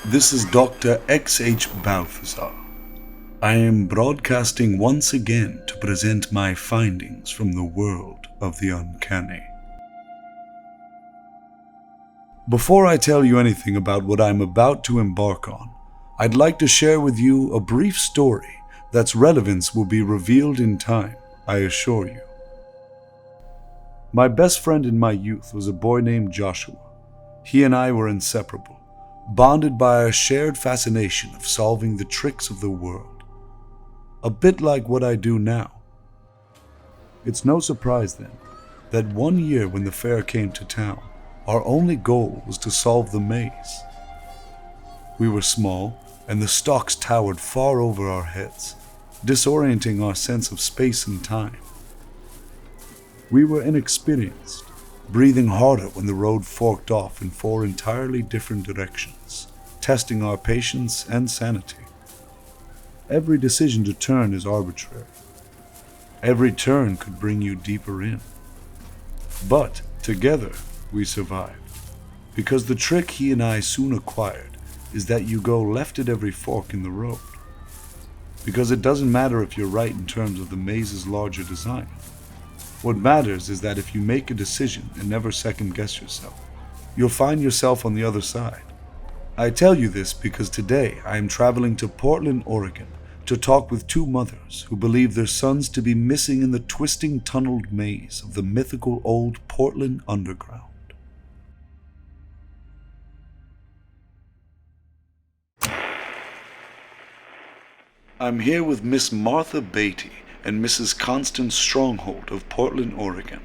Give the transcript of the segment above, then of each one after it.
This is Dr. X.H. Balthazar. I am broadcasting once again to present my findings from the world of the uncanny. Before I tell you anything about what I'm about to embark on, I'd like to share with you a brief story that's relevance will be revealed in time, I assure you. My best friend in my youth was a boy named Joshua. He and I were inseparable, bonded by a shared fascination of solving the tricks of the world. A bit like what I do now. It's no surprise then that one year when the fair came to town, our only goal was to solve the maze. We were small, and the stalks towered far over our heads, disorienting our sense of space and time. We were inexperienced, breathing harder when the road forked off in four entirely different directions, testing our patience and sanity. Every decision to turn is arbitrary. Every turn could bring you deeper in. But together we survived, because the trick he and I soon acquired is that you go left at every fork in the road. Because it doesn't matter if you're right in terms of the maze's larger design. What matters is that if you make a decision and never second guess yourself, you'll find yourself on the other side. I tell you this because today I am traveling to Portland, Oregon, to talk with two mothers who believe their sons to be missing in the twisting tunneled maze of the mythical old Portland underground. I'm here with Miss Martha Beatty and Mrs. Constance Stronghold of Portland, Oregon.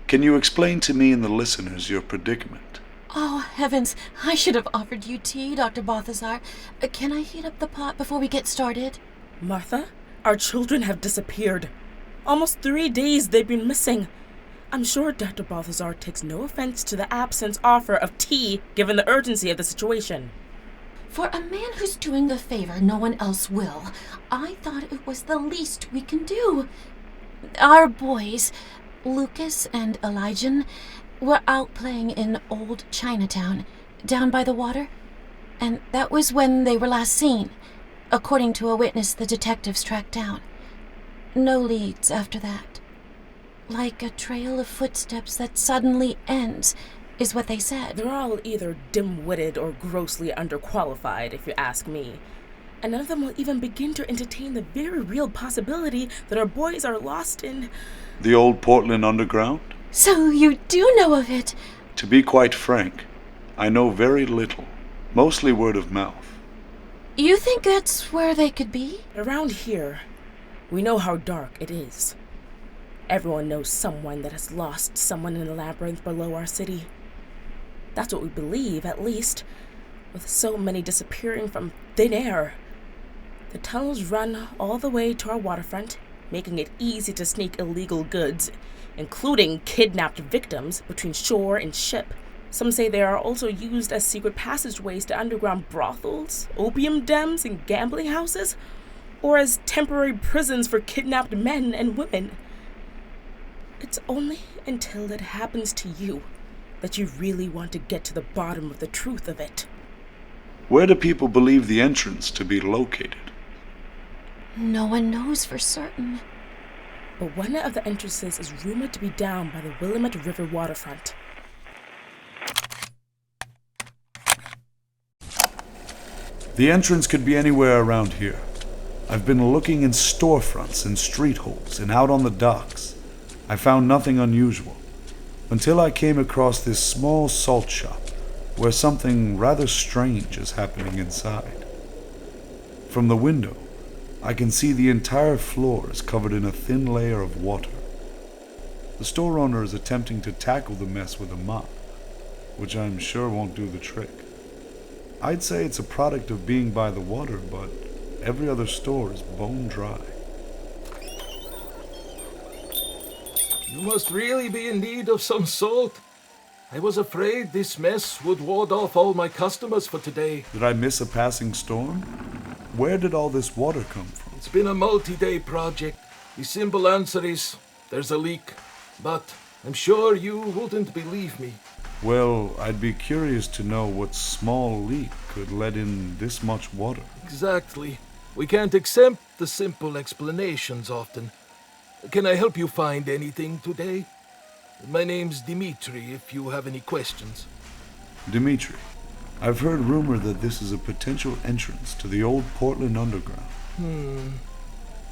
Can you explain to me and the listeners your predicament? Oh, heavens, I should have offered you tea, Dr. Balthazar. Can I heat up the pot before we get started? Martha, our children have disappeared. Almost 3 days they've been missing. I'm sure Dr. Balthazar takes no offense to the absent offer of tea, given the urgency of the situation. For a man who's doing a favor no one else will, I thought it was the least we can do. Our boys, Lucas and Elijah, were out playing in old Chinatown, down by the water, and that was when they were last seen, according to a witness the detectives tracked down. No leads after that. Like a trail of footsteps that suddenly ends, is what they said. They're all either dim-witted or grossly underqualified, if you ask me. And none of them will even begin to entertain the very real possibility that our boys are lost in... The old Portland underground? So you do know of it? To be quite frank, I know very little, mostly word of mouth. You think that's where they could be? Around here, we know how dark it is. Everyone knows someone that has lost someone in the labyrinth below our city. That's what we believe, at least, with so many disappearing from thin air. The tunnels run all the way to our waterfront, making it easy to sneak illegal goods, including kidnapped victims, between shore and ship. Some say they are also used as secret passageways to underground brothels, opium dens, and gambling houses, or as temporary prisons for kidnapped men and women. It's only until it happens to you that you really want to get to the bottom of the truth of it. Where do people believe the entrance to be located? No one knows for certain. But one of the entrances is rumored to be down by the Willamette River waterfront. The entrance could be anywhere around here. I've been looking in storefronts and street holes and out on the docks. I found nothing unusual, until I came across this small salt shop where something rather strange is happening inside. From the window, I can see the entire floor is covered in a thin layer of water. The store owner is attempting to tackle the mess with a mop, which I'm sure won't do the trick. I'd say it's a product of being by the water, but every other store is bone dry. You must really be in need of some salt. I was afraid this mess would ward off all my customers for today. Did I miss a passing storm? Where did all this water come from? It's been a multi-day project. The simple answer is there's a leak. But I'm sure you wouldn't believe me. Well, I'd be curious to know what small leak could let in this much water. Exactly. We can't accept the simple explanations often. Can I help you find anything today? My name's Dimitri, if you have any questions. Dimitri, I've heard rumor that this is a potential entrance to the old Portland Underground.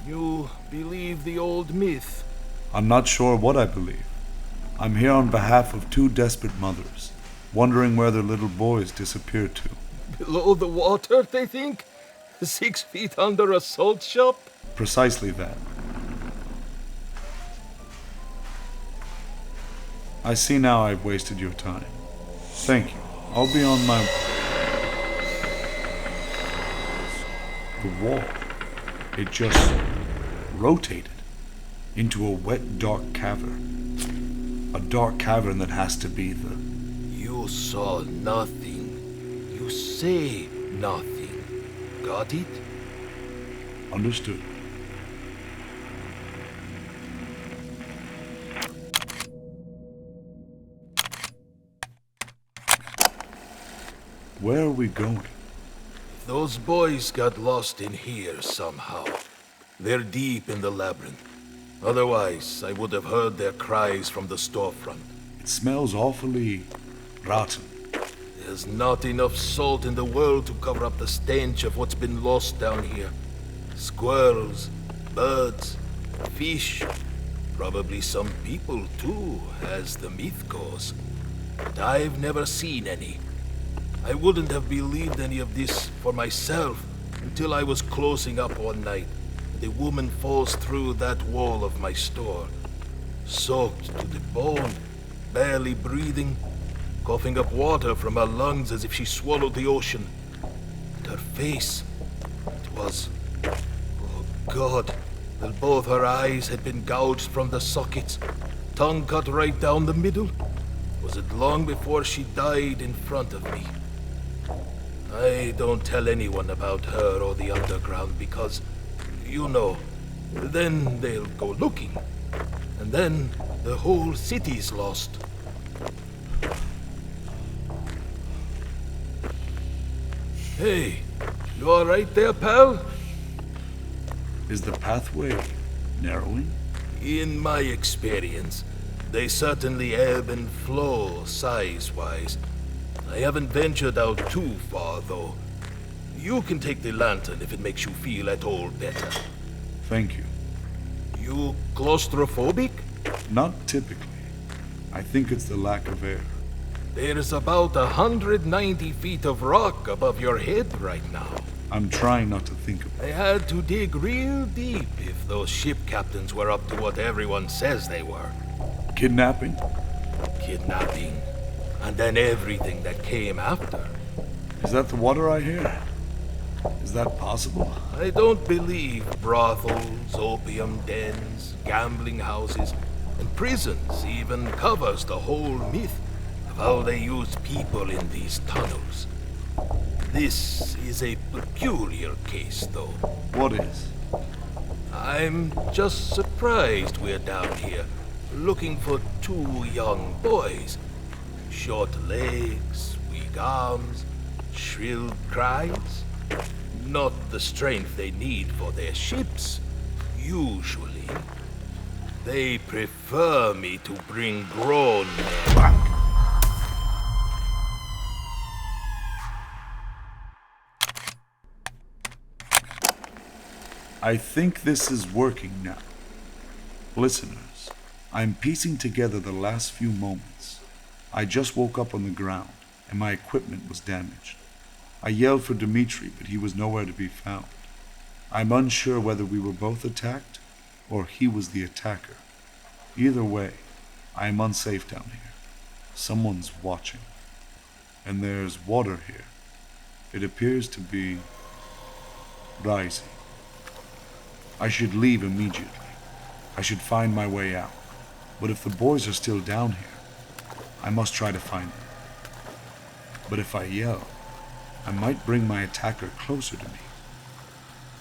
You believe the old myth? I'm not sure what I believe. I'm here on behalf of two desperate mothers, wondering where their little boys disappeared to. Below the water, they think? 6 feet under a salt shop? Precisely that. I see now I've wasted your time. Thank you. I'll be on my... The wall. It just rotated into a wet, dark cavern. A dark cavern that has to be the... You saw nothing. You say nothing. Got it? Understood. Where are we going? Those boys got lost in here somehow. They're deep in the labyrinth. Otherwise, I would have heard their cries from the storefront. It smells awfully rotten. There's not enough salt in the world to cover up the stench of what's been lost down here. Squirrels, birds, fish, probably some people too, as the myth goes. But I've never seen any. I wouldn't have believed any of this for myself until I was closing up one night. The woman falls through that wall of my store, soaked to the bone, barely breathing, coughing up water from her lungs as if she swallowed the ocean. And her face, it was... oh God, that both her eyes had been gouged from the sockets, tongue cut right down the middle. Was it long before she died in front of me? I don't tell anyone about her or the underground because, you know, then they'll go looking. And then the whole city's lost. Hey, you alright there, pal? Is the pathway narrowing? In my experience, they certainly ebb and flow size-wise. I haven't ventured out too far, though. You can take the lantern if it makes you feel at all better. Thank you. You claustrophobic? Not typically. I think it's the lack of air. There's about 190 feet of rock above your head right now. I'm trying not to think of I it. had to dig real deep if those ship captains were up to what everyone says they were. Kidnapping? Kidnapping. And then everything that came after. Is that the water I hear? Is that possible? I don't believe brothels, opium dens, gambling houses, and prisons even covers the whole myth of how they use people in these tunnels. This is a peculiar case, though. What is? I'm just surprised we're down here, looking for two young boys. Short legs, weak arms, shrill cries. Not the strength they need for their ships, usually. They prefer me to bring grown men back. I think this is working now. Listeners, I'm piecing together the last few moments. I just woke up on the ground, and my equipment was damaged. I yelled for Dimitri, but he was nowhere to be found. I'm unsure whether we were both attacked, or he was the attacker. Either way, I am unsafe down here. Someone's watching. And there's water here. It appears to be rising. I should leave immediately. I should find my way out. But if the boys are still down here, I must try to find them. But if I yell, I might bring my attacker closer to me.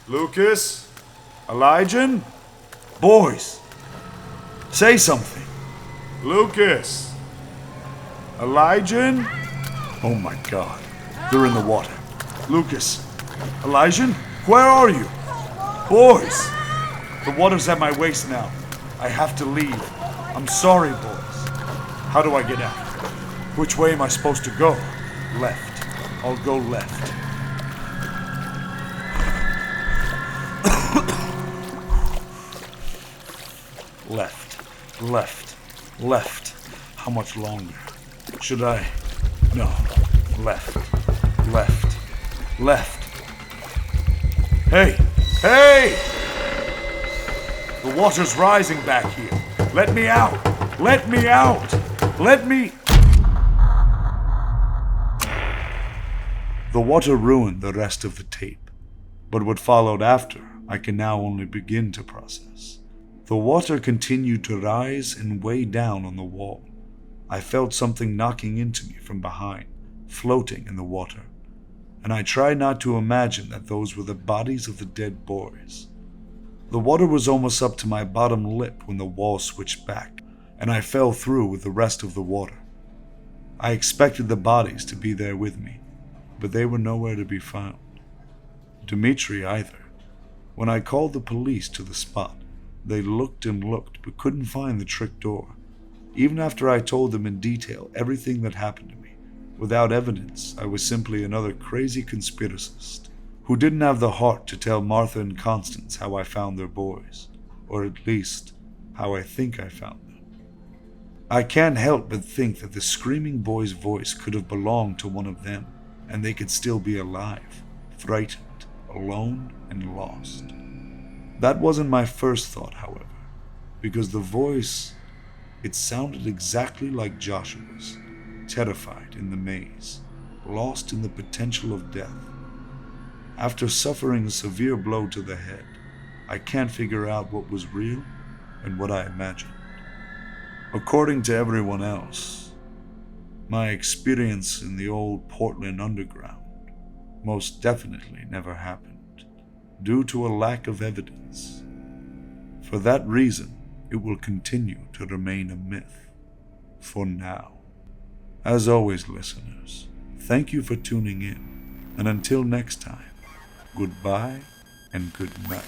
Lucas? Elijah? Boys! Say something! Lucas! Elijah? Oh my God. They're in the water. Lucas. Elijah? Where are you? Boys! The water's at my waist now. I have to leave. I'm sorry, boys. How do I get out? Which way am I supposed to go? Left. I'll go left. Left. Left. Left. How much longer? Should I? No. Left. Left. Left. Hey! Hey! The water's rising back here. Let me out! Let me out! Let me... The water ruined the rest of the tape, but what followed after, I can now only begin to process. The water continued to rise and weigh down on the wall. I felt something knocking into me from behind, floating in the water, and I tried not to imagine that those were the bodies of the dead boys. The water was almost up to my bottom lip when the wall switched back, and I fell through with the rest of the water. I expected the bodies to be there with me, but they were nowhere to be found. Dmitri either. When I called the police to the spot, they looked and looked but couldn't find the trick door. Even after I told them in detail everything that happened to me, without evidence, I was simply another crazy conspiracist who didn't have the heart to tell Martha and Constance how I found their boys, or at least how I think I found them. I can't help but think that the screaming boy's voice could have belonged to one of them, and they could still be alive, frightened, alone, and lost. That wasn't my first thought, however, because the voice, it sounded exactly like Joshua's, terrified in the maze, lost in the potential of death. After suffering a severe blow to the head, I can't figure out what was real and what I imagined. According to everyone else, my experience in the old Portland underground most definitely never happened, due to a lack of evidence. For that reason, it will continue to remain a myth, for now. As always, listeners, thank you for tuning in, and until next time, goodbye and good night.